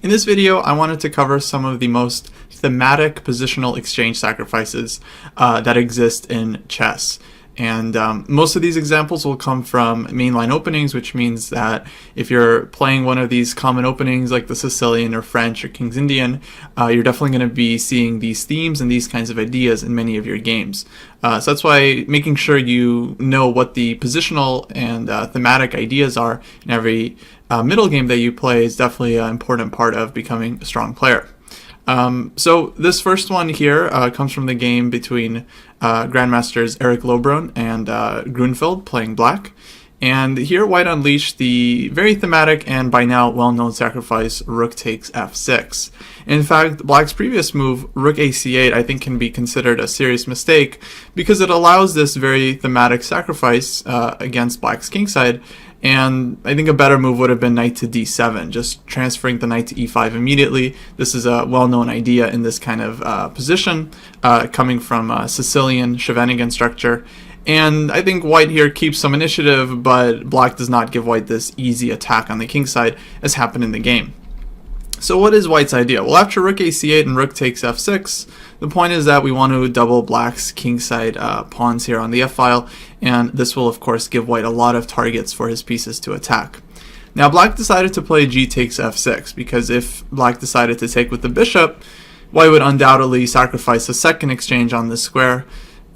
In this video, I wanted to cover some of the most thematic positional exchange sacrifices that exist in chess. And most of these examples will come from mainline openings, which means that if you're playing one of these common openings like the Sicilian or French or King's Indian, you're definitely going to be seeing these themes and these kinds of ideas in many of your games. So that's why making sure you know what the positional and thematic ideas are in every middle game that you play is definitely an important part of becoming a strong player. So this first one here comes from the game between Grandmasters Eric Lobron and Greenfeld playing black. And here White unleashed the very thematic and by now well-known sacrifice Rook Takes f6. In fact, Black's previous move, Rook AC8, I think can be considered a serious mistake because it allows this very thematic sacrifice against Black's kingside. And I think a better move would have been knight to d7, just transferring the knight to e5 immediately. This is a well-known idea in this kind of position, coming from Sicilian shenanigan structure. And I think White here keeps some initiative, but Black does not give White this easy attack on the king side as happened in the game. So what is White's idea? Well, after Rook AC8 and Rook takes f6, the point is that we want to double Black's kingside pawns here on the f-file, and this will of course give White a lot of targets for his pieces to attack. Now Black decided to play G takes f6, because if Black decided to take with the bishop, White would undoubtedly sacrifice a second exchange on this square,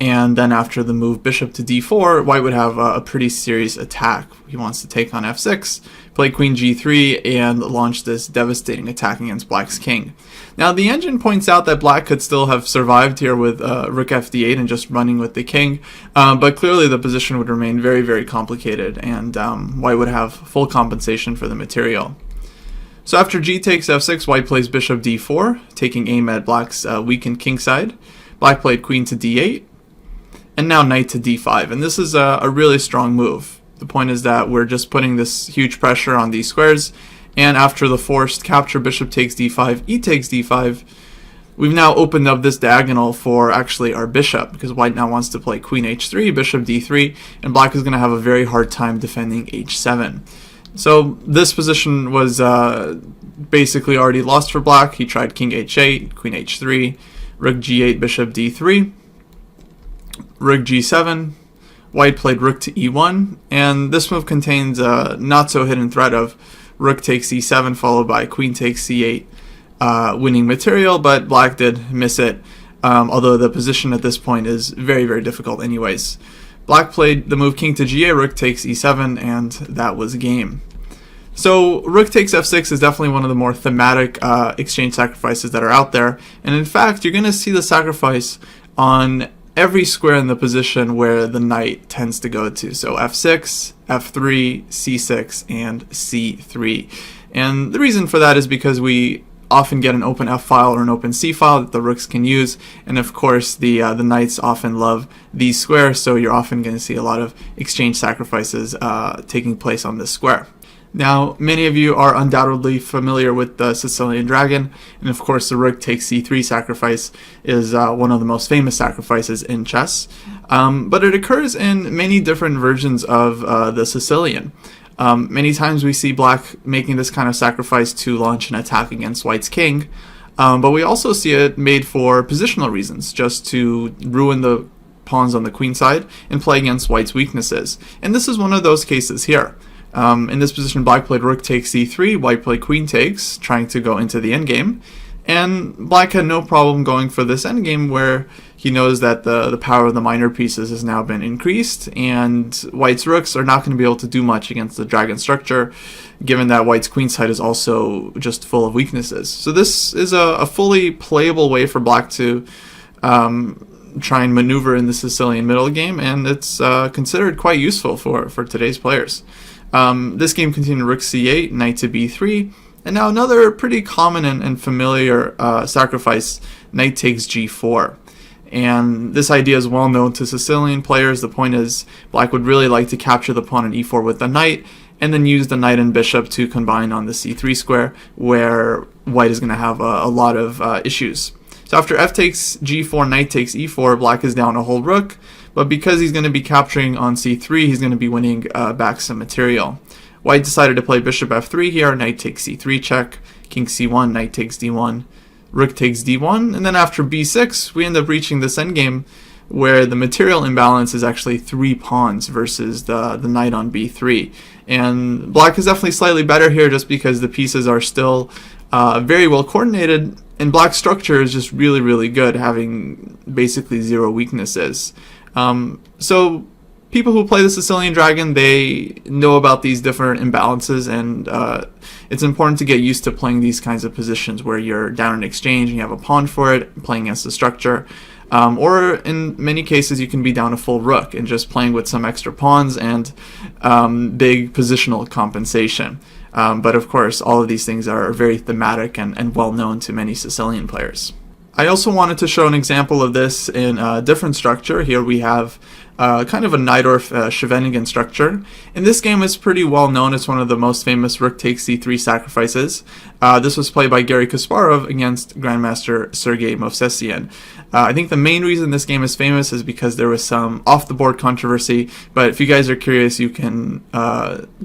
and then after the move bishop to d4, White would have a pretty serious attack. He wants to take on f6, play queen g3, and launch this devastating attack against Black's king. Now the engine points out that Black could still have survived here with rook fd8 and just running with the king, but clearly the position would remain very, very complicated, and White would have full compensation for the material. So after G takes f6, White plays bishop d4, taking aim at Black's weakened kingside. Black played queen to d8, and now knight to d5, and this is a really strong move. The point is that we're just putting this huge pressure on these squares, and after the forced capture bishop takes d5, e takes d5, we've now opened up this diagonal for actually our bishop, because White now wants to play queen h3, bishop d3, and Black is going to have a very hard time defending h7. So this position was basically already lost for Black. He tried king h8, queen h3, rook g8, bishop d3, rook g7, White played rook to e1, and this move contains a not so hidden threat of rook takes e7 followed by queen takes c8 winning material, but Black did miss it, although the position at this point is very, very difficult anyways. Black played the move king to ga, rook takes e7, and that was game. So rook takes f6 is definitely one of the more thematic exchange sacrifices that are out there, and in fact you're going to see the sacrifice on every square in the position where the knight tends to go to. So f6, f3, c6, and c3. And the reason for that is because we often get an open f-file or an open c-file that the rooks can use, and of course the knights often love these squares, so you're often going to see a lot of exchange sacrifices taking place on this square. Now, many of you are undoubtedly familiar with the Sicilian Dragon, and of course the Rook Takes C3 sacrifice is one of the most famous sacrifices in chess, but it occurs in many different versions of the Sicilian. Many times we see Black making this kind of sacrifice to launch an attack against White's king, but we also see it made for positional reasons, just to ruin the pawns on the queen side and play against White's weaknesses. And this is one of those cases here. In this position, Black played rook takes c3, White played queen takes, trying to go into the endgame, and Black had no problem going for this endgame where he knows that the power of the minor pieces has now been increased, and White's rooks are not going to be able to do much against the dragon structure, given that White's queen side is also just full of weaknesses. So this is a fully playable way for Black to try and maneuver in the Sicilian middle game, and it's considered quite useful for today's players. This game continued rook c8, knight to b3, and now another pretty common and familiar sacrifice, knight takes g4. And this idea is well known to Sicilian players. The point is Black would really like to capture the pawn on e4 with the knight, and then use the knight and bishop to combine on the c3 square, where White is going to have a lot of issues. So after f takes g4, knight takes e4, Black is down a whole rook, but because he's going to be capturing on c3, he's going to be winning back some material. White decided to play bishop f3 here, knight takes c3 check, king c1, knight takes d1, rook takes d1, and then after b6 we end up reaching this endgame where the material imbalance is actually 3 pawns versus the knight on b3. And black is definitely slightly better here just because the pieces are still very well coordinated, and black's structure is just really good, having basically 0 weaknesses. So people who play the Sicilian Dragon, they know about these different imbalances, and it's important to get used to playing these kinds of positions where you're down in exchange and you have a pawn for it, playing against the structure. Or in many cases you can be down a full rook and just playing with some extra pawns and big positional compensation. But of course all of these things are very thematic and well known to many Sicilian players. I also wanted to show an example of this in a different structure. Here we have kind of a Najdorf-Scheveningen structure. And this game is pretty well known. It's one of the most famous Rook Takes C3 sacrifices. This was played by Garry Kasparov against Grandmaster Sergei Movsesian. I think the main reason this game is famous is because there was some off-the-board controversy, but if you guys are curious, you can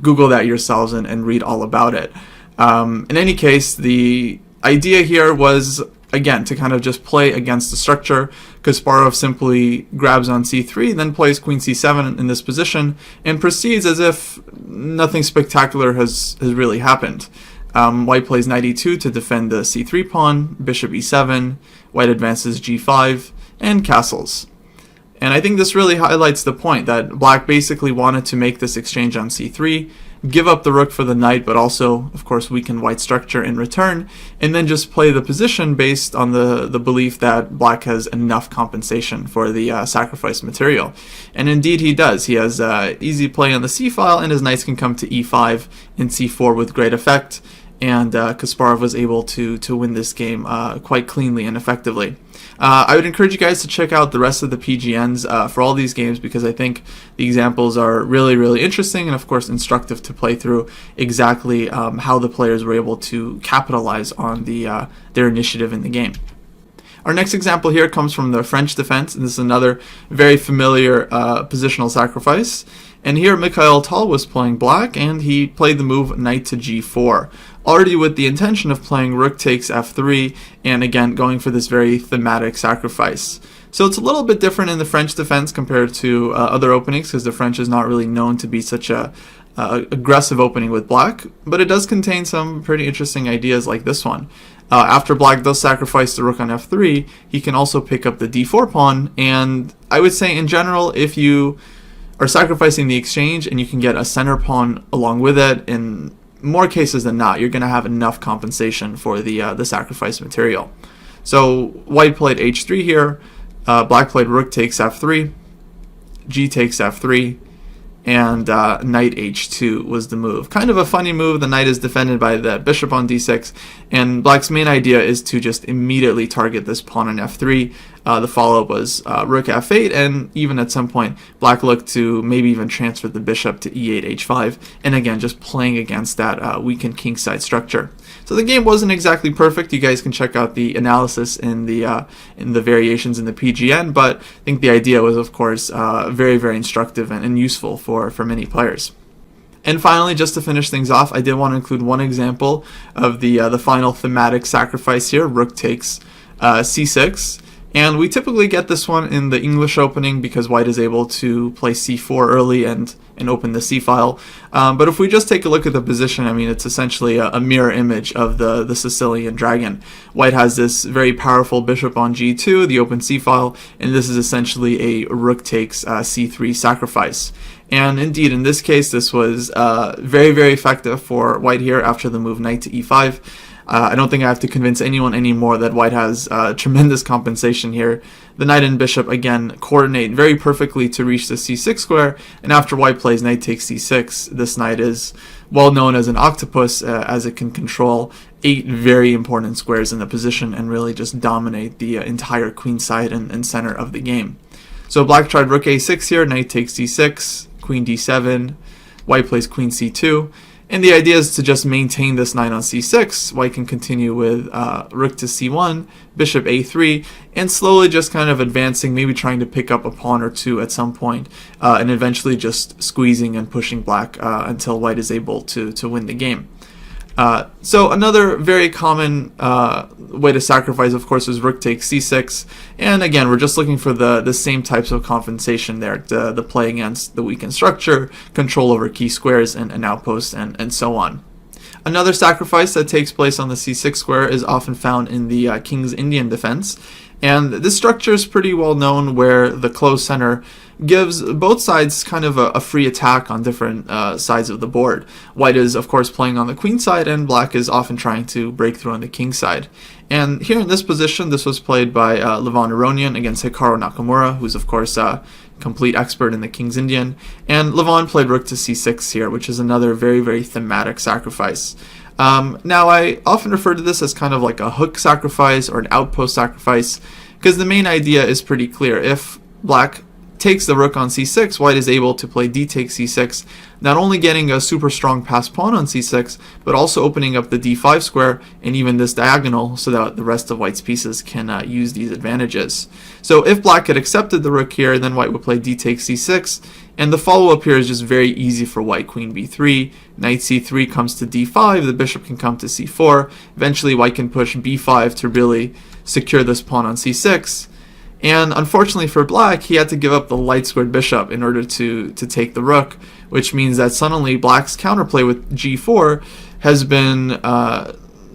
Google that yourselves and read all about it. In any case, the idea here was, again, to kind of just play against the structure. Kasparov simply grabs on c3, then plays queen c7 in this position, and proceeds as if nothing spectacular has really happened. White plays knight e2 to defend the c3 pawn, bishop e7, white advances g5, and castles. And I think this really highlights the point that black basically wanted to make this exchange on c3, give up the rook for the knight, but also, of course, weaken white structure in return, and then just play the position based on the belief that black has enough compensation for the sacrifice material. And indeed he does. He has easy play on the c-file, and his knights can come to e5 and c4 with great effect, and Kasparov was able to win this game quite cleanly and effectively. I would encourage you guys to check out the rest of the PGNs for all these games, because I think the examples are really interesting and of course instructive to play through exactly how the players were able to capitalize on their initiative in the game. Our next example here comes from the French defense, and this is another very familiar positional sacrifice. And here Mikhail Tal was playing black, and he played the move knight to g4, already with the intention of playing rook takes f3, and again going for this very thematic sacrifice. So it's a little bit different in the French defense compared to other openings, because the French is not really known to be such a aggressive opening with black, but it does contain some pretty interesting ideas like this one. After black does sacrifice the rook on f3, he can also pick up the d4 pawn, and I would say in general, if you are sacrificing the exchange and you can get a center pawn along with it, in more cases than not, you're going to have enough compensation for the sacrifice material. So white played h3 here, black played rook takes f3, g takes f3, and knight h2 was the move. Kind of a funny move. The knight is defended by the bishop on d6, and black's main idea is to just immediately target this pawn on f3. The follow-up was rook f8, and even at some point black looked to maybe even transfer the bishop to e8 h5, and again just playing against that weakened kingside structure. So the game wasn't exactly perfect. You guys can check out the analysis in the variations in the PGN, but I think the idea was, of course, very instructive and useful for many players. And finally, just to finish things off, I did want to include one example of the final thematic sacrifice here, Rook Takes C6. And we typically get this one in the English opening because white is able to play c4 early and open the c-file. But if we just take a look at the position, I mean, it's essentially a mirror image of the Sicilian Dragon. White has this very powerful bishop on g2, the open c-file, and this is essentially a rook takes c3 sacrifice. And indeed, in this case, this was very effective for white here after the move knight to e5. I don't think I have to convince anyone anymore that white has tremendous compensation here. The knight and bishop, again, coordinate very perfectly to reach the c6 square, and after white plays knight takes c6, this knight is well known as an octopus, as it can control 8 very important squares in the position and really just dominate the entire queenside and center of the game. So black tried rook a6 here, knight takes d6, queen d7, white plays queen c2, and the idea is to just maintain this knight on c6. White can continue with rook to c1, bishop a3, and slowly just kind of advancing, maybe trying to pick up a pawn or two at some point, and eventually just squeezing and pushing black until white is able to win the game. So another very common way to sacrifice, of course, is Rook Takes C6. And again, we're just looking for the same types of compensation there. The play against the weakened structure, control over key squares and outposts, and so on. Another sacrifice that takes place on the c6 square is often found in the King's Indian Defense. And this structure is pretty well known, where the closed center gives both sides kind of a free attack on different sides of the board. White is, of course, playing on the queen side, and black is often trying to break through on the king side. And here in this position, this was played by Levon Aronian against Hikaru Nakamura, who's, of course, a complete expert in the King's Indian. And Levon played rook to c6 here, which is another very, very thematic sacrifice. Now, I often refer to this as kind of like a hook sacrifice or an outpost sacrifice, because the main idea is pretty clear. If black takes the rook on c6, white is able to play d takes c6, not only getting a super strong passed pawn on c6, but also opening up the d5 square and even this diagonal so that the rest of white's pieces can use these advantages. So if black had accepted the rook here, then white would play d takes c6, and the follow-up here is just very easy for white. Queen b3, knight c3 comes to d5, the bishop can come to c4, eventually white can push b5 to really secure this pawn on c6. And unfortunately for black, he had to give up the light squared bishop in order to take the rook, which means that suddenly black's counterplay with g4 has been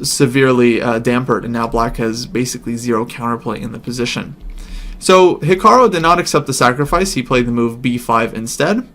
severely dampered, and now black has basically zero counterplay in the position. So Hikaru did not accept the sacrifice. He played the move b5 instead.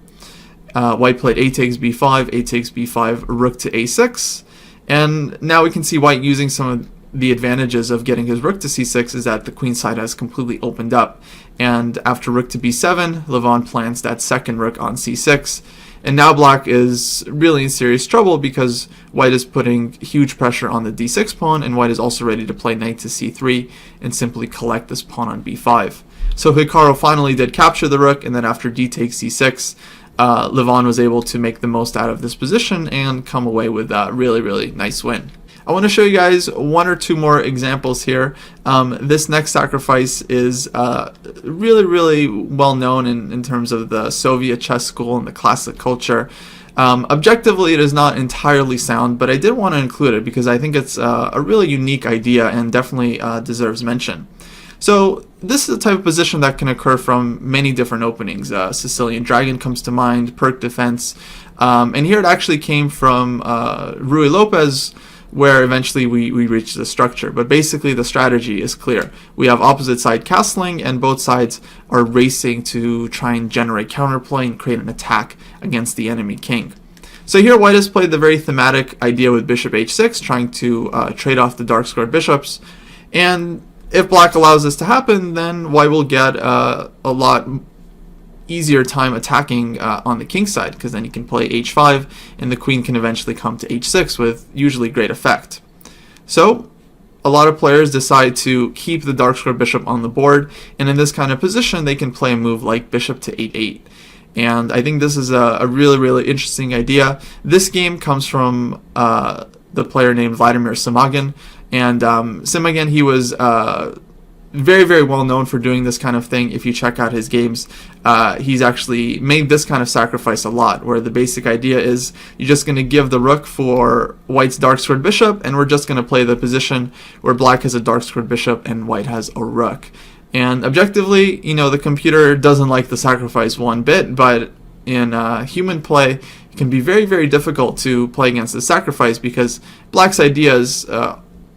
White played a takes b5, a takes b5, rook to a6. And now we can see white using some of the advantages of getting his rook to c6 is that the queen side has completely opened up. And after rook to b7, Levon plants that second rook on c6. And now black is really in serious trouble because white is putting huge pressure on the d6 pawn, and white is also ready to play knight to c3 and simply collect this pawn on b5. So Hikaru finally did capture the rook, and then after d takes c6, Levon was able to make the most out of this position and come away with a really, really nice win. I want to show you guys one or two more examples here. This next sacrifice is really, really well known in terms of the Soviet chess school and the classic culture. Objectively, it is not entirely sound, but I did want to include it because I think it's a really unique idea and definitely deserves mention. So this is a type of position that can occur from many different openings. Sicilian Dragon comes to mind, Perk Defense, and here it actually came from Ruy Lopez, where eventually we reach the structure. But basically the strategy is clear. We have opposite side castling, and both sides are racing to try and generate counterplay and create an attack against the enemy king. So here white has played the very thematic idea with bishop h6, trying to trade off the dark squared bishops. And if black allows this to happen, then white will get a lot easier time attacking on the king side, because then he can play h5 and the queen can eventually come to h6 with usually great effect. So a lot of players decide to keep the dark square bishop on the board, and in this kind of position they can play a move like bishop to e8. And I think this is a really, really interesting idea. This game comes from the player named Vladimir Simagin, and Simagin, he was very, very well known for doing this kind of thing. If you check out his games, he's actually made this kind of sacrifice a lot, where the basic idea is you're just going to give the rook for white's dark squared bishop, and we're just going to play the position where black has a dark squared bishop and white has a rook. And objectively, you know, the computer doesn't like the sacrifice one bit, but in human play, it can be very, very difficult to play against the sacrifice because black's ideas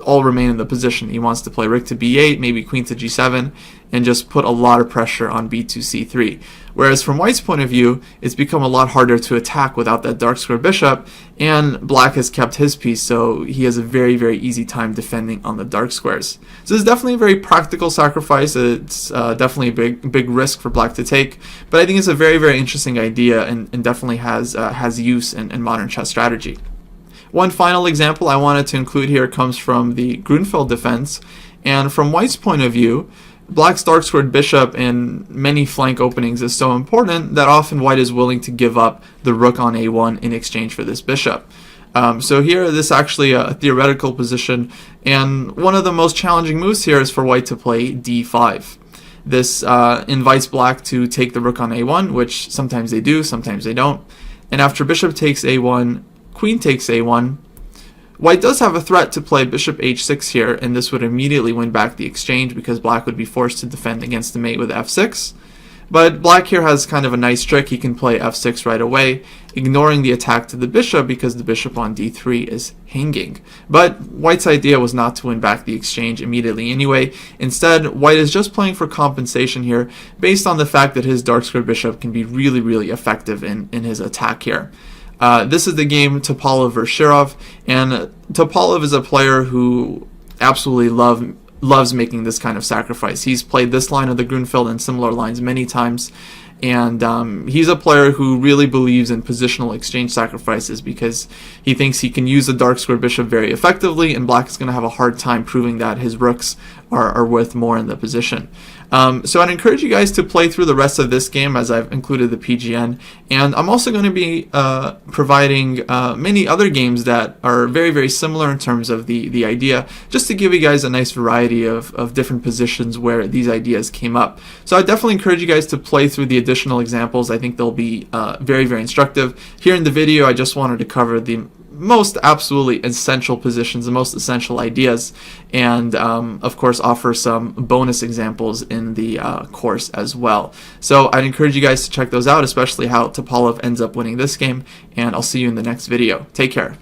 all remain in the position. He wants to play rook to b8, maybe queen to g7, and just put a lot of pressure on b2 c3. Whereas from white's point of view, it's become a lot harder to attack without that dark square bishop, and black has kept his piece, so he has a very, very easy time defending on the dark squares. So it's definitely a very practical sacrifice. It's definitely a big risk for black to take, but I think it's a very, very interesting idea and definitely has use in modern chess strategy. One final example I wanted to include here comes from the Greenfeld Defense, and from white's point of view, black's dark squared bishop in many flank openings is so important that often white is willing to give up the rook on a1 in exchange for this bishop. So here, this is actually a theoretical position, and one of the most challenging moves here is for white to play d5. This invites black to take the rook on a1, which sometimes they do, sometimes they don't. And after bishop takes a1, queen takes a1, White does have a threat to play bishop h6 here, and this would immediately win back the exchange because black would be forced to defend against the mate with f6. But black here has kind of a nice trick. He can play f6 right away, ignoring the attack to the bishop because the bishop on d3 is hanging. But white's idea was not to win back the exchange immediately anyway. Instead, white is just playing for compensation here based on the fact that his dark square bishop can be really, really effective in his attack here. This is the game Topalov versus Shirov, and Topalov is a player who absolutely loves making this kind of sacrifice. He's played this line of the Greenfeld and similar lines many times, and he's a player who really believes in positional exchange sacrifices because he thinks he can use the dark square bishop very effectively, and black is going to have a hard time proving that his rooks are worth more in the position. So I'd encourage you guys to play through the rest of this game as I've included the PGN, and I'm also going to be providing many other games that are very, very similar in terms of the idea, just to give you guys a nice variety of different positions where these ideas came up. So I definitely encourage you guys to play through the additional examples. I think they'll be very, very instructive. Here in the video, I just wanted to cover the most absolutely essential positions, the most essential ideas, and of course offer some bonus examples in the course as well. So I'd encourage you guys to check those out, especially how Topalov ends up winning this game, and I'll see you in the next video. Take care.